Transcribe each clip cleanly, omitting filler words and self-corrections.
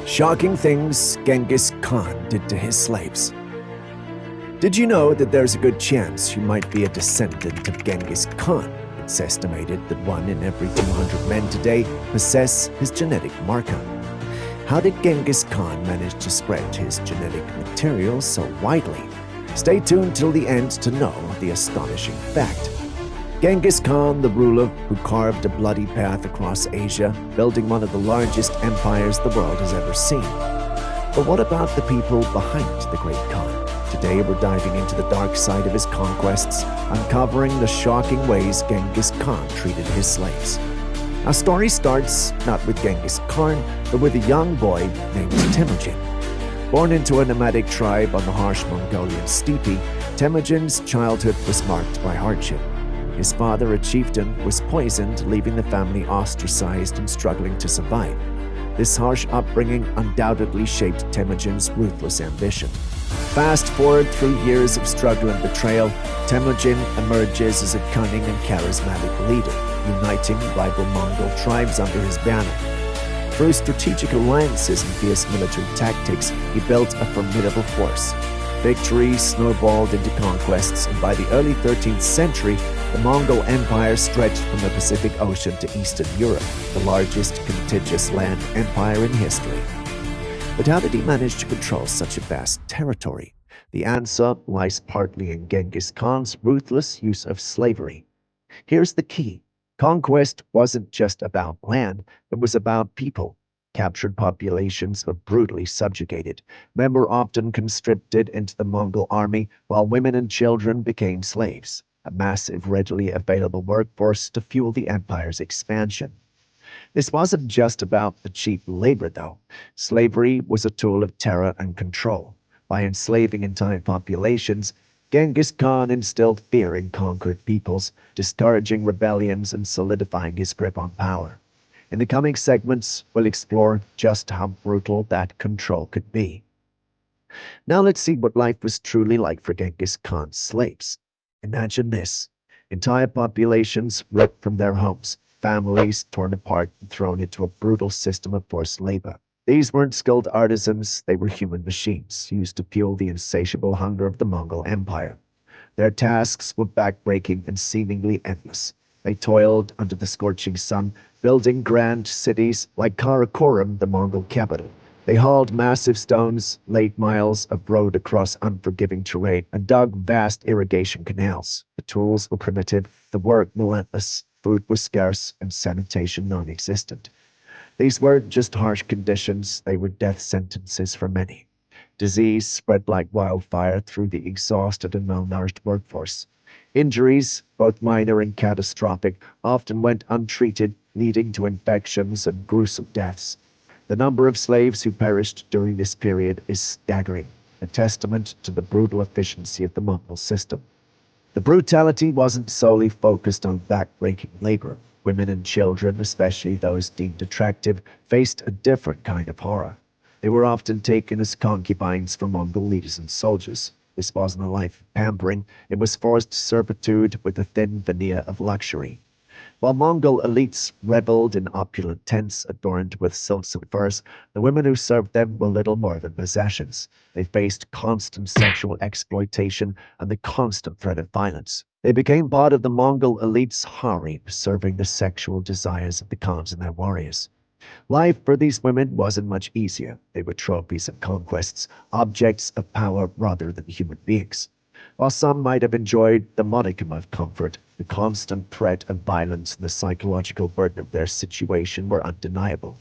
Shocking things Genghis Khan did to his slaves. Did you know that there's a good chance you might be a descendant of Genghis Khan? It's estimated that 1 in every 200 men today possess his genetic marker. How did Genghis Khan manage to spread his genetic material so widely? Stay tuned till the end to know the astonishing fact. Genghis Khan, the ruler who carved a bloody path across Asia, building one of the largest empires the world has ever seen. But what about the people behind the great Khan? Today we're diving into the dark side of his conquests, uncovering the shocking ways Genghis Khan treated his slaves. Our story starts not with Genghis Khan, but with a young boy named Temüjin. Born into a nomadic tribe on the harsh Mongolian steppe, Temüjin's childhood was marked by hardship. His father, a chieftain, was poisoned, leaving the family ostracized and struggling to survive. This harsh upbringing undoubtedly shaped Temüjin's ruthless ambition. Fast forward through years of struggle and betrayal, Temüjin emerges as a cunning and charismatic leader, uniting rival Mongol tribes under his banner. Through strategic alliances and fierce military tactics, he built a formidable force. Victories snowballed into conquests, and by the early 13th century, the Mongol Empire stretched from the Pacific Ocean to Eastern Europe, the largest contiguous land empire in history. But how did he manage to control such a vast territory? The answer lies partly in Genghis Khan's ruthless use of slavery. Here's the key. Conquest wasn't just about land, it was about people. Captured populations were brutally subjugated. Men were often conscripted into the Mongol army, while women and children became slaves. A massive, readily available workforce to fuel the empire's expansion. This wasn't just about the cheap labor, though. Slavery was a tool of terror and control. By enslaving entire populations, Genghis Khan instilled fear in conquered peoples, discouraging rebellions and solidifying his grip on power. In the coming segments, we'll explore just how brutal that control could be. Now let's see what life was truly like for Genghis Khan's slaves. Imagine this. Entire populations ripped from their homes, families torn apart and thrown into a brutal system of forced labor. These weren't skilled artisans, they were human machines, used to fuel the insatiable hunger of the Mongol Empire. Their tasks were backbreaking and seemingly endless. They toiled under the scorching sun, building grand cities like Karakorum, the Mongol capital. They hauled massive stones, laid miles of road across unforgiving terrain, and dug vast irrigation canals. The tools were primitive, the work relentless, food was scarce, and sanitation non-existent. These weren't just harsh conditions, they were death sentences for many. Disease spread like wildfire through the exhausted and malnourished workforce. Injuries, both minor and catastrophic, often went untreated, leading to infections and gruesome deaths. The number of slaves who perished during this period is staggering, a testament to the brutal efficiency of the Mongol system. The brutality wasn't solely focused on backbreaking labor. Women and children, especially those deemed attractive, faced a different kind of horror. They were often taken as concubines for Mongol leaders and soldiers. This wasn't a life of pampering, it was forced servitude with a thin veneer of luxury. While Mongol elites reveled in opulent tents adorned with silks and furs, the women who served them were little more than possessions. They faced constant sexual exploitation and the constant threat of violence. They became part of the Mongol elite's harem, serving the sexual desires of the khans and their warriors. Life for these women wasn't much easier. They were trophies of conquests, objects of power rather than human beings. While some might have enjoyed the modicum of comfort, the constant threat of violence and the psychological burden of their situation were undeniable.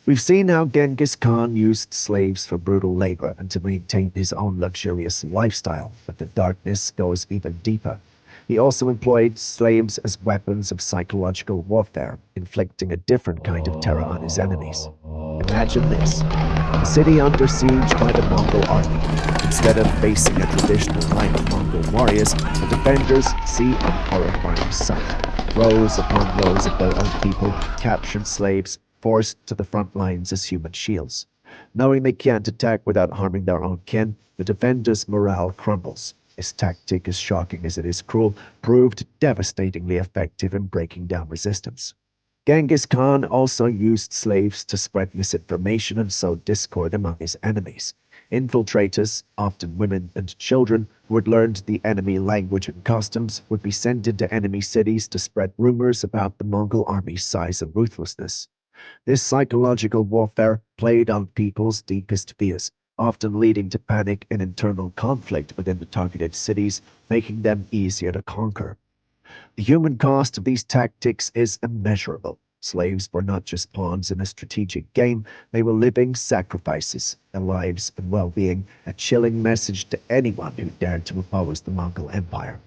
We've seen how Genghis Khan used slaves for brutal labor and to maintain his own luxurious lifestyle, but the darkness goes even deeper. He also employed slaves as weapons of psychological warfare, inflicting a different kind of terror on his enemies. Imagine this. A city under siege by the Mongol army. Instead of facing a traditional line of Mongol warriors, the defenders see a horrifying sight. Rows upon rows of their own people, captured slaves, forced to the front lines as human shields. Knowing they can't attack without harming their own kin, the defenders' morale crumbles. This tactic, as shocking as it is cruel, proved devastatingly effective in breaking down resistance. Genghis Khan also used slaves to spread misinformation and sow discord among his enemies. Infiltrators, often women and children, who had learned the enemy language and customs, would be sent into enemy cities to spread rumors about the Mongol army's size and ruthlessness. This psychological warfare played on people's deepest fears, often leading to panic and internal conflict within the targeted cities, making them easier to conquer. The human cost of these tactics is immeasurable. Slaves were not just pawns in a strategic game, they were living sacrifices, their lives and well-being, a chilling message to anyone who dared to oppose the Mongol Empire.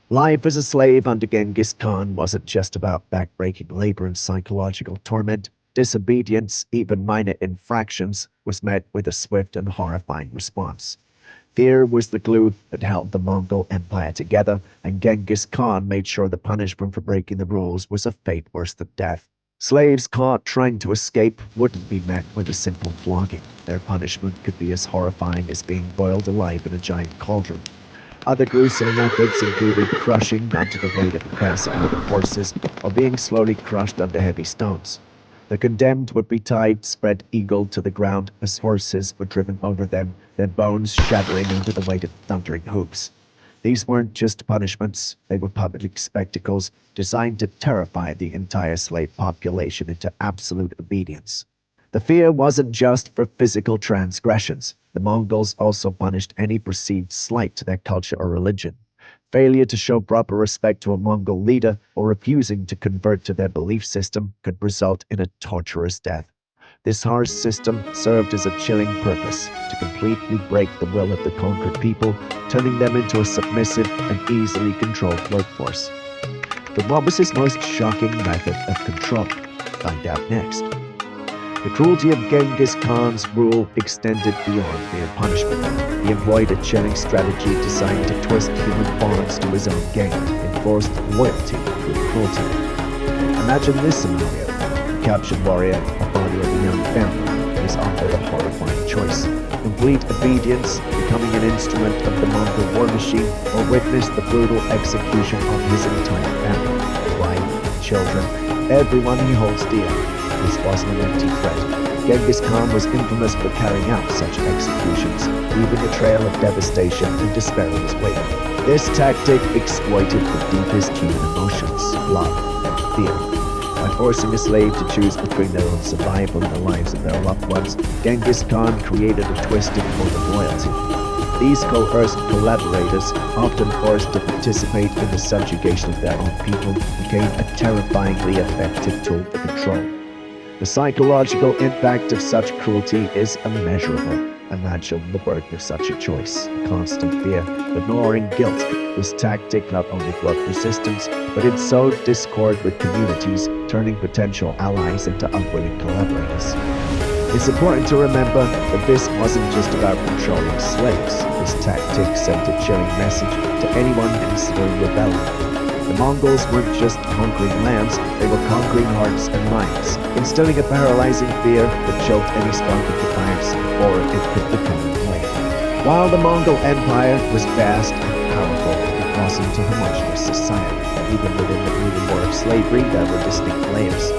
Life as a slave under Genghis Khan wasn't just about backbreaking labor and psychological torment. Disobedience, even minor infractions, was met with a swift and horrifying response. Fear was the glue that held the Mongol Empire together, and Genghis Khan made sure the punishment for breaking the rules was a fate worse than death. Slaves caught trying to escape wouldn't be met with a simple flogging. Their punishment could be as horrifying as being boiled alive in a giant cauldron. Other gruesome methods included crushing onto the weight of capacitated horses or being slowly crushed under heavy stones. The condemned would be tied, spread eagled to the ground as horses were driven over them, their bones shattering under the weight of thundering hooves. These weren't just punishments, they were public spectacles designed to terrify the entire slave population into absolute obedience. The fear wasn't just for physical transgressions. The Mongols also punished any perceived slight to their culture or religion. Failure to show proper respect to a Mongol leader or refusing to convert to their belief system could result in a torturous death. This harsh system served as a chilling purpose to completely break the will of the conquered people, turning them into a submissive and easily controlled workforce. But what was his most shocking method of control? Find out next. The cruelty of Genghis Khan's rule extended beyond mere punishment. He employed a chilling strategy designed to twist human bonds to his own gain, enforced loyalty through cruelty. Imagine this scenario. A captured warrior, a father of a young family, is offered a horrifying choice. Complete obedience, becoming an instrument of the Mongol war machine, or witness the brutal execution of his entire family, wife, children, everyone he holds dear. This wasn't an empty threat. Genghis Khan was infamous for carrying out such executions, leaving a trail of devastation and despair in his wake. This tactic exploited the deepest human emotions, love and fear. By forcing a slave to choose between their own survival and the lives of their loved ones, Genghis Khan created a twisted code of loyalty. These coerced collaborators, often forced to participate in the subjugation of their own people, became a terrifyingly effective tool for control. The psychological impact of such cruelty is immeasurable. Imagine the burden of such a choice, constant fear, the gnawing guilt. This tactic not only brought resistance, but it sowed discord with communities, turning potential allies into unwilling collaborators. It's important to remember that this wasn't just about controlling slaves. This tactic sent a chilling message to anyone considering rebellion. The Mongols weren't just conquering lands, they were conquering hearts and minds, instilling a paralyzing fear that choked any spark of defiance before it could become a flame. While the Mongol Empire was vast and powerful, it wasn't a homogeneous society. Even within the brutal war of slavery, there were distinct layers.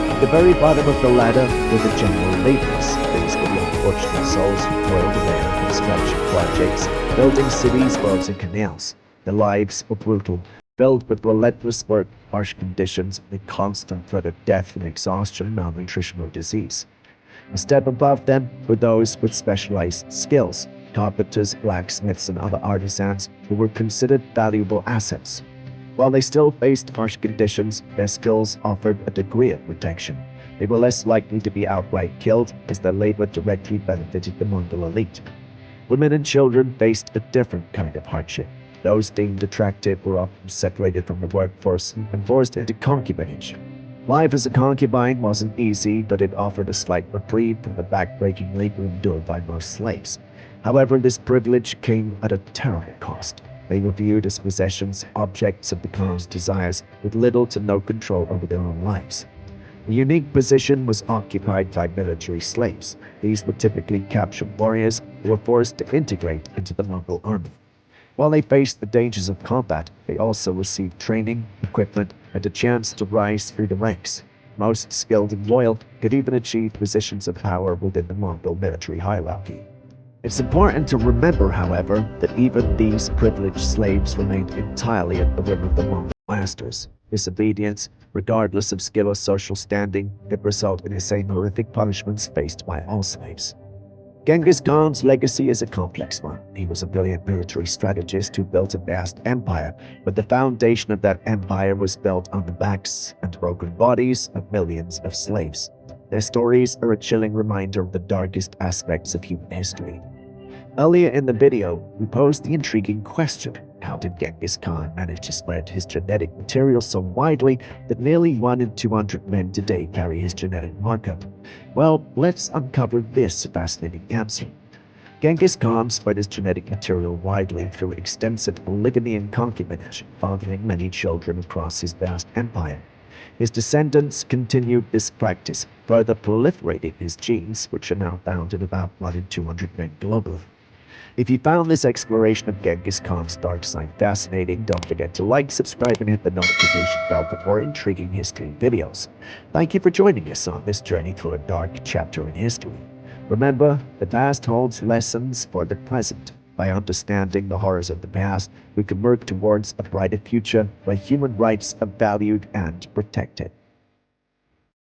At the very bottom of the ladder were the general laborers. These were the unfortunate souls who toiled away on construction projects, building cities, roads, and canals. Their lives were brutal, filled with relentless work, harsh conditions, and the constant threat of death from exhaustion, malnutrition, or disease. A step above them were those with specialized skills, carpenters, blacksmiths, and other artisans who were considered valuable assets. While they still faced harsh conditions, their skills offered a degree of protection. They were less likely to be outright killed, as their labor directly benefited the Mongol elite. Women and children faced a different kind of hardship. Those deemed attractive were often separated from the workforce and forced into concubinage. Life as a concubine wasn't easy, but it offered a slight reprieve from the backbreaking labor endured by most slaves. However, this privilege came at a terrible cost. They were viewed as possessions, objects of the Khan's desires, with little to no control over their own lives. A unique position was occupied by military slaves. These were typically captured warriors who were forced to integrate into the Mongol army. While they faced the dangers of combat, they also received training, equipment, and a chance to rise through the ranks. most skilled and loyal, could even achieve positions of power within the Mongol military hierarchy. It's important to remember, however, that even these privileged slaves remained entirely at the whim of the Mongol masters. Disobedience, regardless of skill or social standing, could result in the same horrific punishments faced by all slaves. Genghis Khan's legacy is a complex one. He was a brilliant military strategist who built a vast empire, but the foundation of that empire was built on the backs and broken bodies of millions of slaves. Their stories are a chilling reminder of the darkest aspects of human history. Earlier in the video, we posed the intriguing question: how did Genghis Khan manage to spread his genetic material so widely that nearly 1 in 200 men today carry his genetic marker? Well, let's uncover this fascinating answer. Genghis Khan spread his genetic material widely through extensive polygamy and concubinage, fathering many children across his vast empire. His descendants continued this practice, further proliferating his genes, which are now found in about 1 in 200 men globally. If you found this exploration of Genghis Khan's dark side fascinating, don't forget to like, subscribe, and hit the notification bell for more intriguing history videos. Thank you for joining us on this journey through a dark chapter in history. Remember, the past holds lessons for the present. By understanding the horrors of the past, we can work towards a brighter future where human rights are valued and protected.